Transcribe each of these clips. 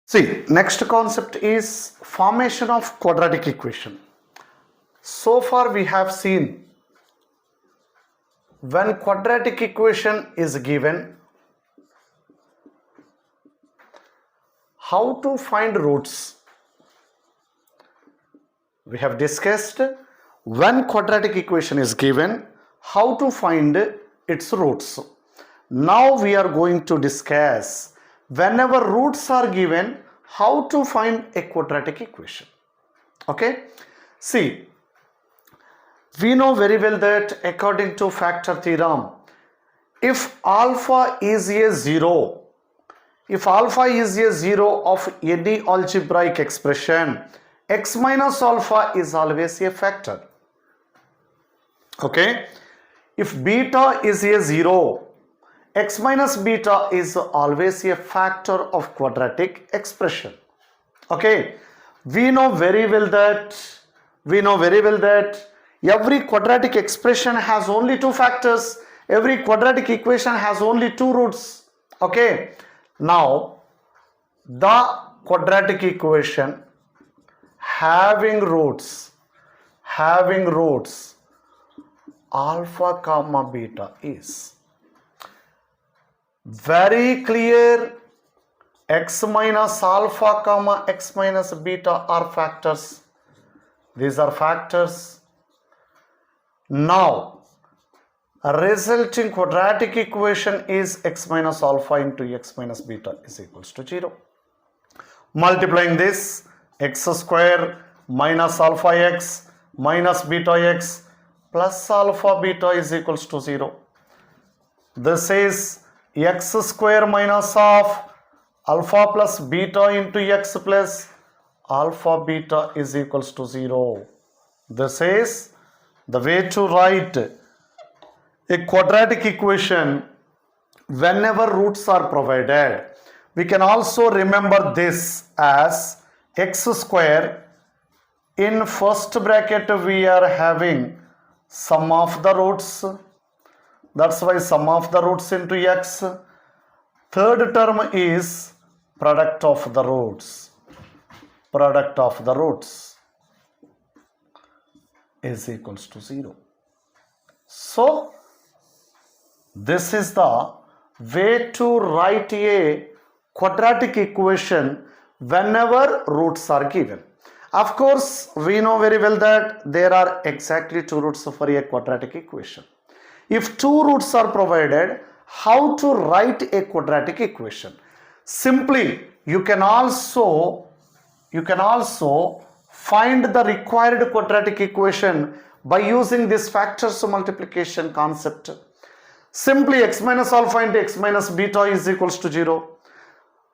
See, next concept is formation of quadratic equation. So far we have seen when quadratic equation is given, how to find roots. We have discussed when quadratic equation is given, how to find its roots. Now we are going to discuss whenever roots are given, how to find a quadratic equation. Okay, see, we know very well that according to factor theorem, if alpha is a zero, of any algebraic expression, x minus alpha is always a factor. Okay, if beta is a zero, x minus beta is always a factor of quadratic expression. Okay, we know very well that every quadratic expression has only two factors. Every quadratic equation has only two roots. Okay, now the quadratic equation having roots alpha comma beta is very clear. X minus alpha comma x minus beta are factors. These are factors. Now a resulting quadratic equation is x minus alpha into x minus beta is equals to 0. Multiplying this, x square minus alpha x minus beta x plus alpha beta is equals to 0. This is x square minus of alpha plus beta into x plus alpha beta is equals to 0. This is the way to write a quadratic equation whenever roots are provided. We can also remember this as x square. In first bracket we are having sum of the roots. That's why sum of the roots into x. Third term is product of the roots. Product of the roots is equals to 0. So this is the way to write a quadratic equation whenever roots are given. Of course, we know very well that there are exactly two roots for a quadratic equation. If two roots are provided, how to write a quadratic equation? Simply, you can also find the required quadratic equation by using this factors multiplication concept. Simply x minus alpha into x minus beta is equals to 0.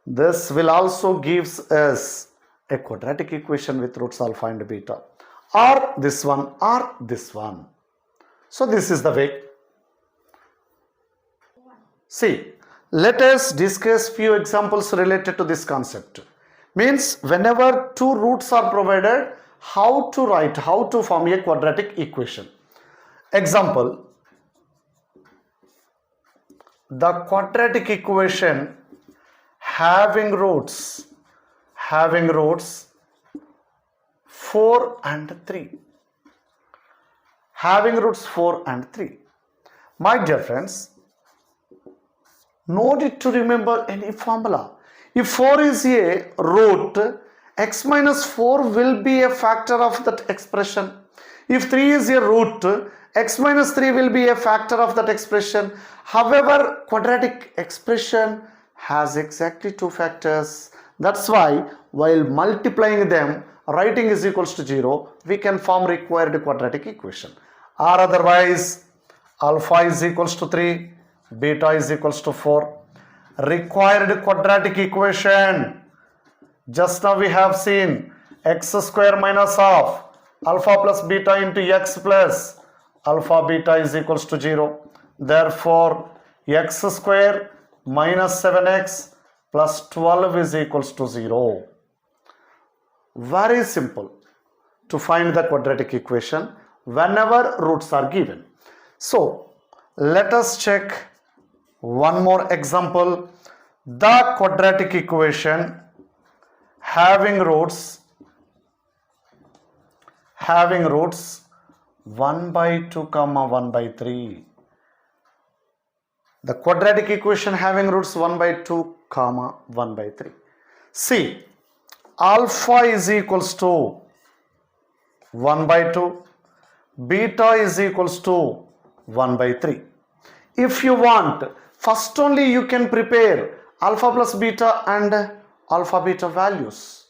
This will also gives us a quadratic equation with roots alpha and beta, or this one or this one. So this is the way. See, let us discuss few examples related to this concept. Means whenever two roots are provided, how to form a quadratic equation. Example, the quadratic equation having roots 4 and 3. Having roots 4 and 3. My dear friends, no need to remember any formula. If 4 is a root, x minus 4 will be a factor of that expression. If 3 is a root, x minus 3 will be a factor of that expression. However, quadratic expression has exactly two factors. That's why while multiplying them, writing is equals to 0, we can form required quadratic equation. Or otherwise, alpha is equals to 3, beta is equals to 4. Required quadratic equation, just now we have seen x square minus of alpha plus beta into x plus alpha beta is equals to 0. Therefore, x square minus 7x plus 12 is equals to 0. Very simple to find the quadratic equation whenever roots are given. So let us check one more example. The quadratic equation having roots 1 by 2 comma 1 by 3. The quadratic equation having roots 1 by 2 comma 1 by 3. See, alpha is equals to 1 by 2, beta is equals to 1 by 3. If you want, first only you can prepare alpha plus beta and alpha beta values.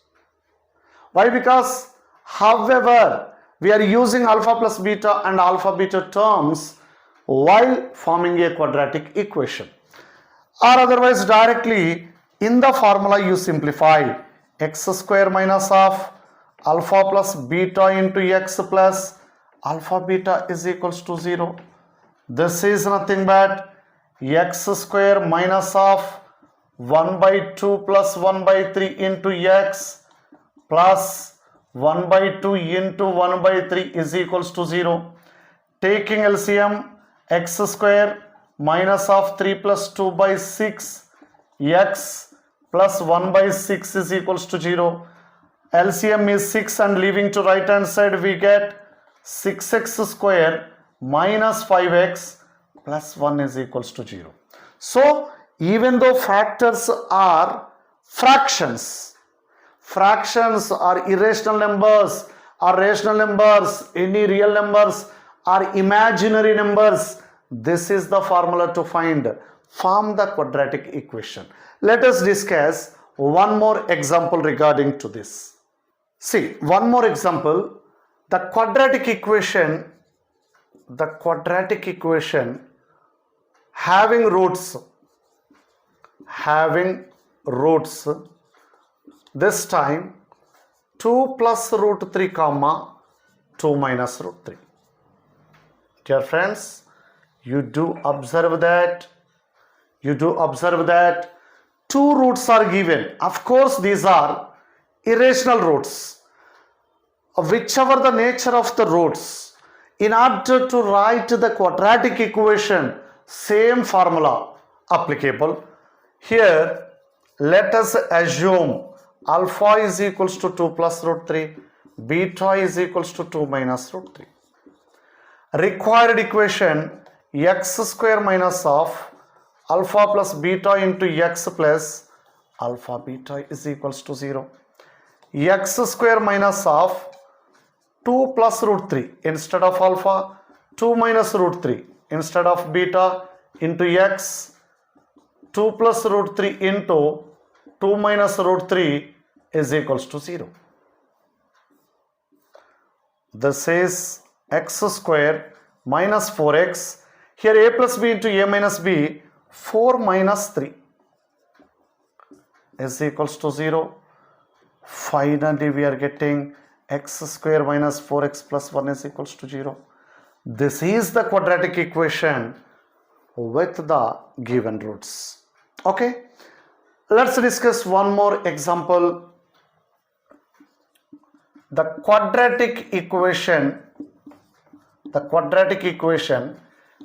Why? Because however we are using alpha plus beta and alpha beta terms while forming a quadratic equation, or otherwise directly in the formula you simplify x square minus of alpha plus beta into x plus alpha beta is equals to 0. This is nothing but x square minus of 1 by 2 plus 1 by 3 into x plus 1 by 2 into 1 by 3 is equals to 0. Taking LCM, x square minus of 3 plus 2 by 6 x plus 1 by 6 is equals to 0. LCM is 6 and leaving to right hand side we get 6x square minus 5x plus 1 is equals to 0. So even though factors are fractions are irrational numbers or rational numbers, any real numbers or imaginary numbers, this is the formula to form the quadratic equation. Let us discuss one more example regarding to this. See, one more example. The quadratic equation having roots this time 2 plus root 3 comma 2 minus root 3. Dear friends, you do observe that two roots are given. Of course these are irrational roots. Whichever the nature of the roots, in order to write the quadratic equation, same formula applicable. Here let us assume alpha is equals to 2 plus root 3, beta is equals to 2 minus root 3. Required equation x square minus of alpha plus beta into x plus alpha beta is equals to 0. X square minus of 2 plus root 3 instead of alpha, 2 minus root 3 instead of beta into x, 2 plus root 3 into 2 minus root 3 is equals to 0. This is x square minus 4x. Here a plus b into a minus b, 4 minus 3 is equals to 0. Finally we are getting x square minus 4x plus 1 is equals to 0. This is the quadratic equation with the given roots. Okay, let's discuss one more example. The quadratic equation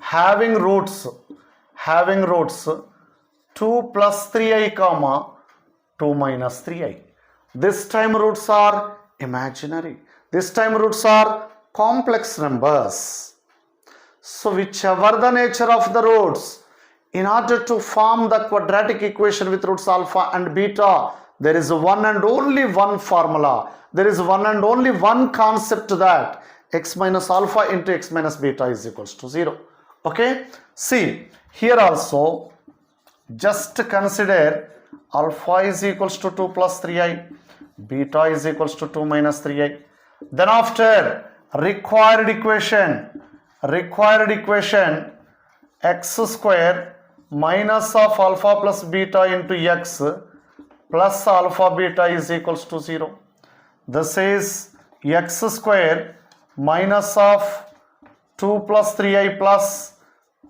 having roots 2 plus 3i comma 2 minus 3i. This time roots are imaginary. This time roots are complex numbers. So whichever the nature of the roots, in order to form the quadratic equation with roots alpha and beta, there is one and only one formula. There is one and only one concept, that x minus alpha into x minus beta is equals to 0. Okay, see here also just consider alpha is equals to 2 plus 3i, beta is equals to 2 minus 3i. Then after required equation x square minus of alpha plus beta into x plus alpha beta is equals to 0. This is x square minus of 2 plus 3i plus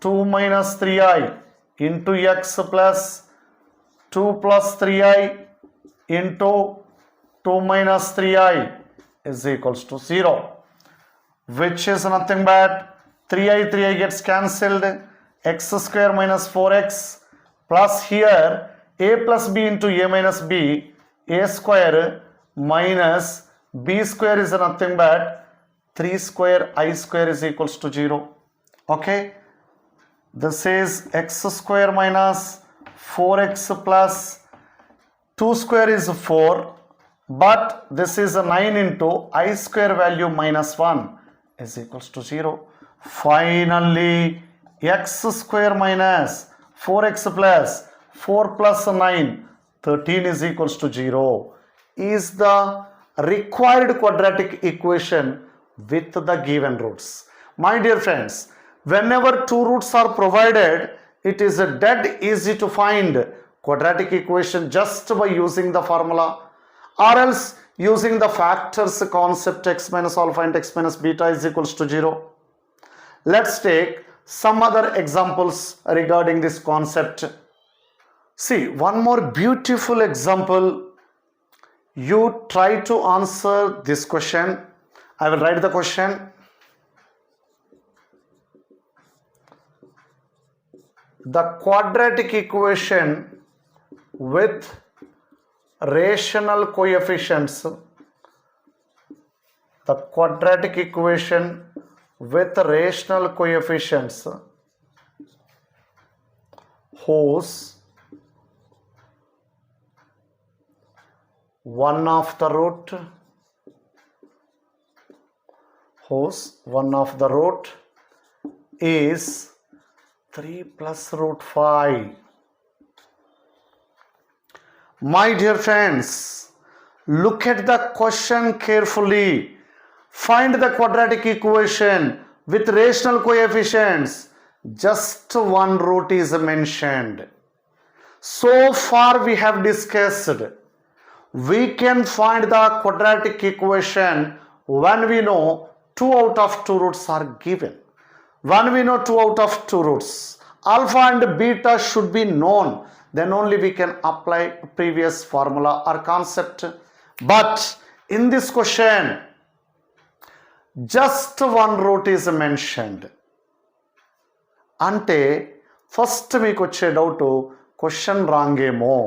2 minus 3i into x plus 2 plus 3i into 2 minus 3i is equals to 0, which is nothing but 3i gets cancelled, x square minus 4x plus here a plus b into a minus b a square minus b square is nothing but 3 square I square is equals to 0. Okay, this is x square minus 4x plus 2 square is 4, but this is a 9 into I square value minus 1 is equals to 0. Finally, x square minus 4x plus 4 plus 9, 13 is equals to 0 is the required quadratic equation with the given roots. My dear friends, whenever two roots are provided, it is dead easy to find quadratic equation just by using the formula, or else using the factors concept x minus alpha and x minus beta is equals to 0. Let's take some other examples regarding this concept. See, one more beautiful example. You try to answer this question. I will write the question. The quadratic equation with rational coefficients. The quadratic equation with rational coefficients whose one of the root is 3 plus root 5. My dear friends, look at the question carefully. Find the quadratic equation with rational coefficients. Just one root is mentioned. So far we have discussed. We can find the quadratic equation when we know 2 out of 2 roots are given. When we know 2 out of 2 roots, alpha and beta should be known. Then only we can apply previous formula or concept. But in this question, just one root is mentioned. Ante first meeku వచ్చే doubt question wrong ఏమో.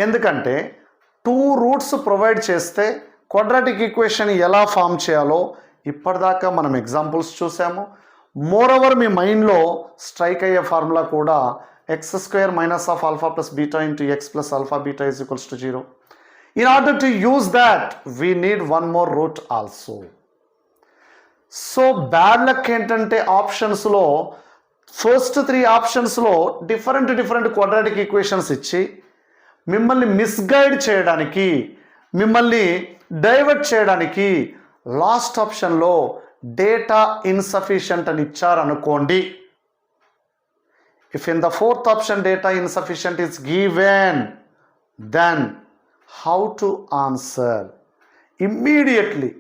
ఎందుకంటే 2 roots provide చేస్తే quadratic equation ఎలా form చేయాలో ఇప్పటిదాకా మనం examples చూసాము. Moreover మీ మైండ్లో స్ట్రైక్ అయ్యే ఫార్ములా కూడా X square minus of alpha plus beta into X plus alpha beta is equals to 0. In order to use that, we need one more root also. So bad luck ఏంటంటే ఆప్షన్స్లో first 3 ఆప్షన్స్లో different quadratic equations ఇచ్చి మిమ్మల్ని misguide చేయడానికి, మిమ్మల్ని divert చేయడానికి last ఆప్షన్లో data insufficient అని ఇచ్చారనుకోండి. If in the fourth option data insufficient is given, then how to answer? Immediately,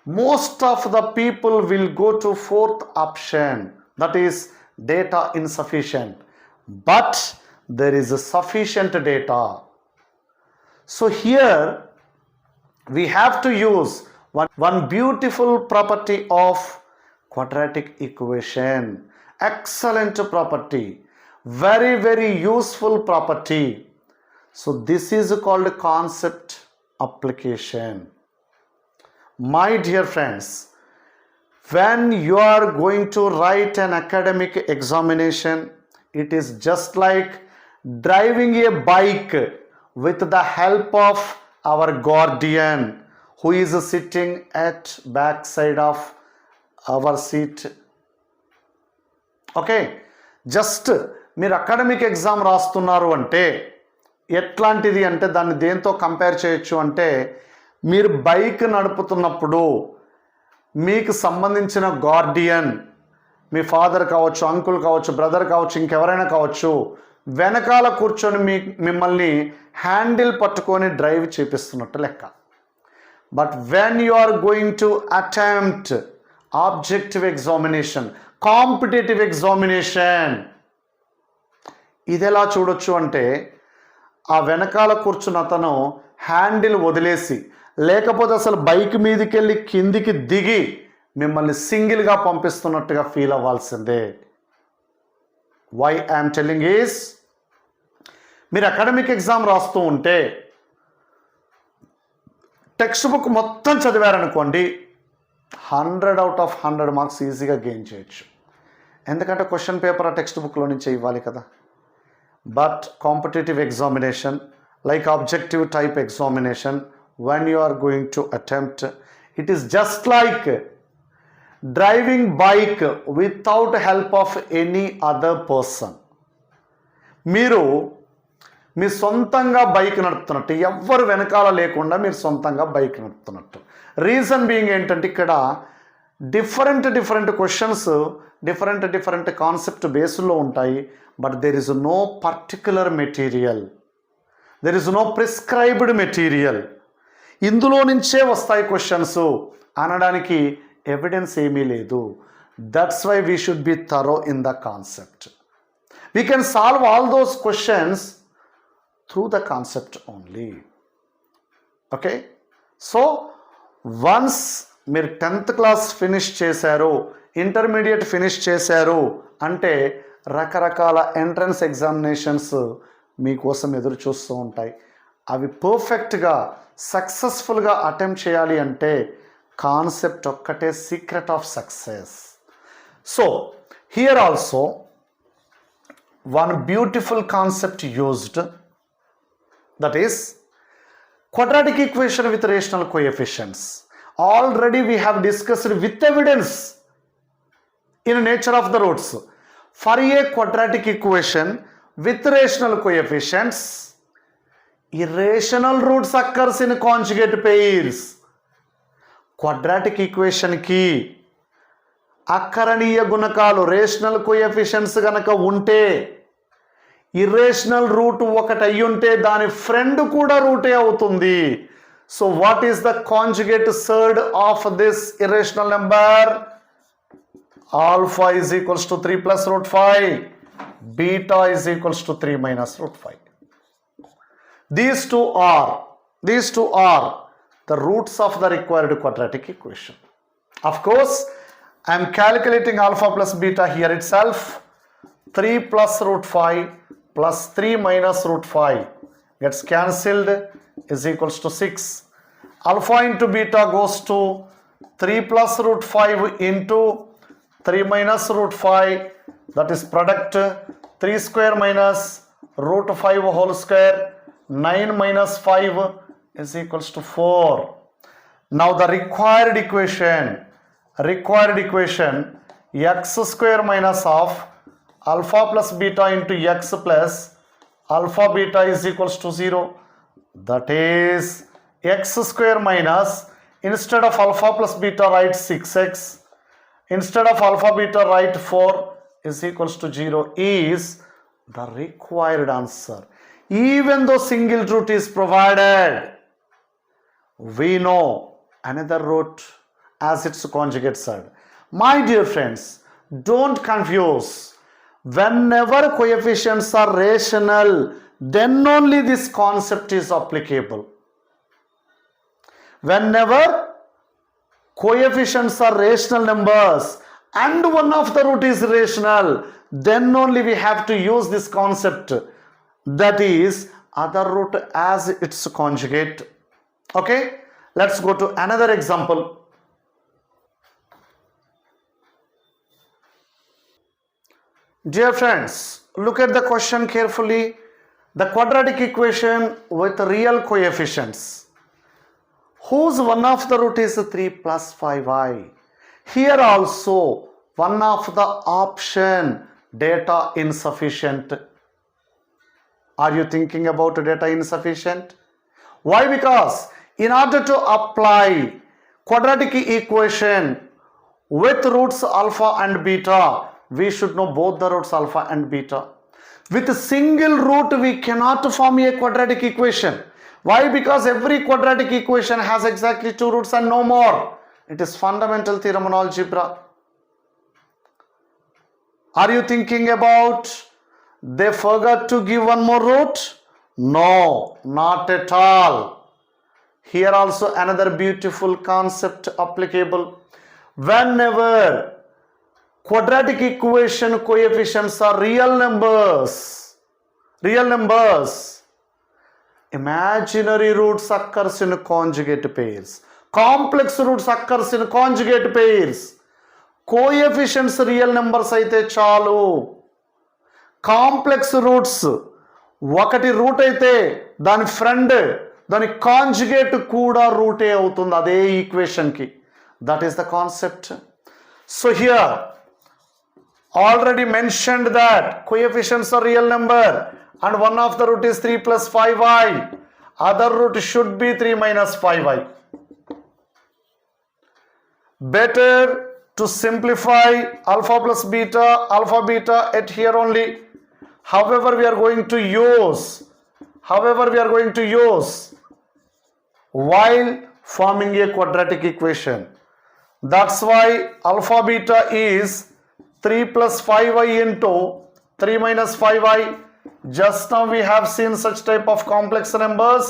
most of the people will go to fourth option, that is data insufficient. But there is a sufficient data. So here we have to use one beautiful property of quadratic equation. Excellent property, very useful property. So this is called concept application. My dear friends, when you are going to write an academic examination, it is just like driving a bike with the help of our guardian who is sitting at back side of our seat. Okay, just మీరు academic exam రాస్తున్నారు అంటే ఎట్లాంటిది అంటే దాన్ని దేంతో compare చేయొచ్చు అంటే, మీరు bike నడుపుతున్నప్పుడు మీకు సంబంధించిన గార్డియన్, మీ ఫాదర్ కావచ్చు, అంకుల్ కావచ్చు, బ్రదర్ కావచ్చు, ఇంకెవరైనా కావచ్చు, వెనకాల కూర్చొని మిమ్మల్ని హ్యాండిల్ పట్టుకొని డ్రైవ్ చేపిస్తున్నట్టు లెక్క. But when you are going to attempt objective examination, competitive examination, ఇది ఎలా చూడొచ్చు అంటే, ఆ వెనకాల కూర్చున్న అతను హ్యాండిల్ వదిలేసి, లేకపోతే అసలు బైక్ మీదకి వెళ్ళి కిందికి దిగి మిమ్మల్ని సింగిల్గా పంపిస్తున్నట్టుగా ఫీల్ అవ్వాల్సిందే. వై ఐఎమ్ టెల్లింగ్ ఈస్, మీరు అకాడమిక్ ఎగ్జామ్ రాస్తూ ఉంటే టెక్స్ట్ బుక్ మొత్తం చదివారనుకోండి 100/100 మార్క్స్ ఈజీగా గెయిన్ చేయొచ్చు. ఎందుకంటే క్వశ్చన్ పేపర్ ఆ టెక్స్ట్ బుక్లో నుంచే ఇవ్వాలి కదా. But competitive examination like objective type examination when you are going to attempt, it is just like driving bike without help of any other person. మీరు మీ సొంతంగా బైక్ నడుపుతున్నట్టు, ఎవ్వరు వెనకాల లేకుండా మీరు సొంతంగా బైక్ నడుపుతున్నట్టు. రీజన్ బీయింగ్ ఏంటంటే ఇక్కడ డిఫరెంట్ క్వశ్చన్స్ డిఫరెంట్ కాన్సెప్ట్ బేస్లో ఉంటాయి. But there is no particular material, there is no prescribed material. ఇందులో నుంచే వస్తాయి క్వశ్చన్స్ అనడానికి ఎవిడెన్స్ ఏమీ లేదు. That's why we should be thorough in the concept. We can solve all those questions through the concept only. Okay, so once మీరు 10th class finish చేశారు, intermediate finish చేశారు అంటే రకరకాల ఎంట్రన్స్ ఎగ్జామినేషన్స్ మీకోసం ఎదురు చూస్తూ ఉంటాయి. అవి పర్ఫెక్ట్గా సక్సెస్ఫుల్గా అటెంప్ట్ చేయాలి అంటే కాన్సెప్ట్ ఒక్కటే secret of success. So here also one beautiful concept used, that is quadratic equation with rational coefficients. Already we have discussed with evidence in nature of the roots. For a quadratic equation with rational coefficients, irrational roots occurs in conjugate pairs. Quadratic equation ki అక్కరణీయ గుణకాలు rational coefficients గనక ఉంటే, irrational route ఒకటి అయ్యుంటే దాని friend కూడా రూటే అవుతుంది. So what is the conjugate surd of this irrational number? Alpha is equals to 3 + √5, beta is equals to 3 - √5. These two are the roots of the required quadratic equation. Of course, I am calculating alpha plus beta here itself. 3 + √5 plus 3 - √5 gets cancelled is equals to 6. Alpha into beta goes to 3 + √5 into 3 - √5, that is product 3 square minus √5 whole square, 9 minus 5 is equals to 4. Now the required equation x square minus of alpha plus beta into x plus alpha beta is equals to 0. That is x square minus, instead of alpha plus beta write 6x, instead of alpha beta write 4 is equals to 0 is the required answer. Even though single root is provided, we know another root as its conjugate side. My dear friends, don't confuse. Whenever coefficients are rational, then only this concept is applicable. Whenever coefficients are rational numbers and one of the root is rational, then only we have to use this concept, that is other root as its conjugate. Okay, let's go to another example. Dear friends, look at the question carefully. The quadratic equation with real coefficients, whose one of the root is 3 + 5i. Here also one of the option data insufficient. Are you thinking about data insufficient? Why? Because in order to apply quadratic equation with roots alpha and beta, we should know both the roots alpha and beta. With a single root we cannot form a quadratic equation. Why? Because every quadratic equation has exactly 2 roots and no more. It is fundamental theorem in algebra. Are you thinking about they forgot to give one more root? No, not at all. Here also another beautiful concept applicable. Whenever quadratic equation coefficients are real numbers, real numbers. Imaginary roots occurs in conjugate pairs. Complex roots occurs in conjugate pairs. Coefficients real numbers అయితే చాలు. Complex roots ఒకటి route అయితే దాని friend దాని conjugate కూడా రూటే అవుతుంది అదే ఈక్వేషన్కి. That is the concept. So here already mentioned that coefficients are real number and one of the root is 3 plus 5i. Other root should be 3 minus 5i. Better to simplify alpha plus beta at here only. However, we are going to use while forming a quadratic equation. That's why alpha beta is 3 plus 5i into 3 minus 5i. Just now we have seen such type of complex numbers.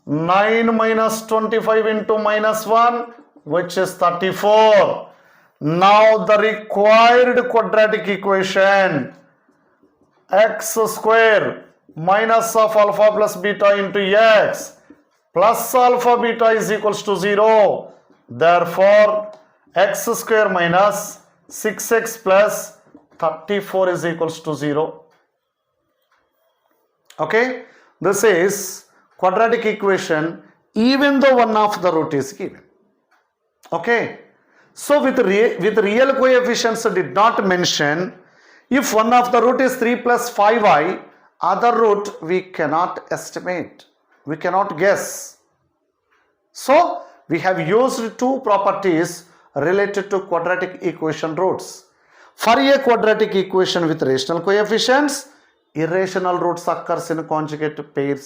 9 minus 25 into minus 1, which is 34. Now the required quadratic equation, x square minus of alpha plus beta into x plus alpha beta is equals to 0. Therefore, x square minus 6x plus 34 is equals to 0. Okay, this is quadratic equation even though one of the root is given. Okay, so with real coefficients did not mention. If one of the root is 3 plus 5i, other root we cannot estimate, we cannot guess. So we have used two properties related to quadratic equation roots. For a quadratic equation with rational coefficients, irrational roots occurs in conjugate pairs.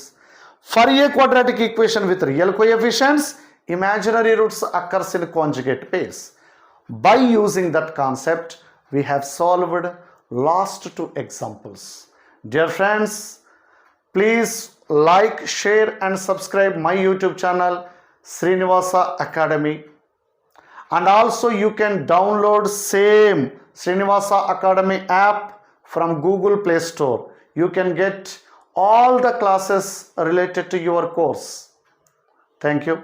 For a quadratic equation with real coefficients, imaginary roots occurs in conjugate pairs. By using that concept, we have solved last two examples. Dear friends, please like, share and subscribe my YouTube channel Srinivasa Academy. And also you can download same Srinivasa Academy app from Google Play Store. You can get all the classes related to your course. Thank you.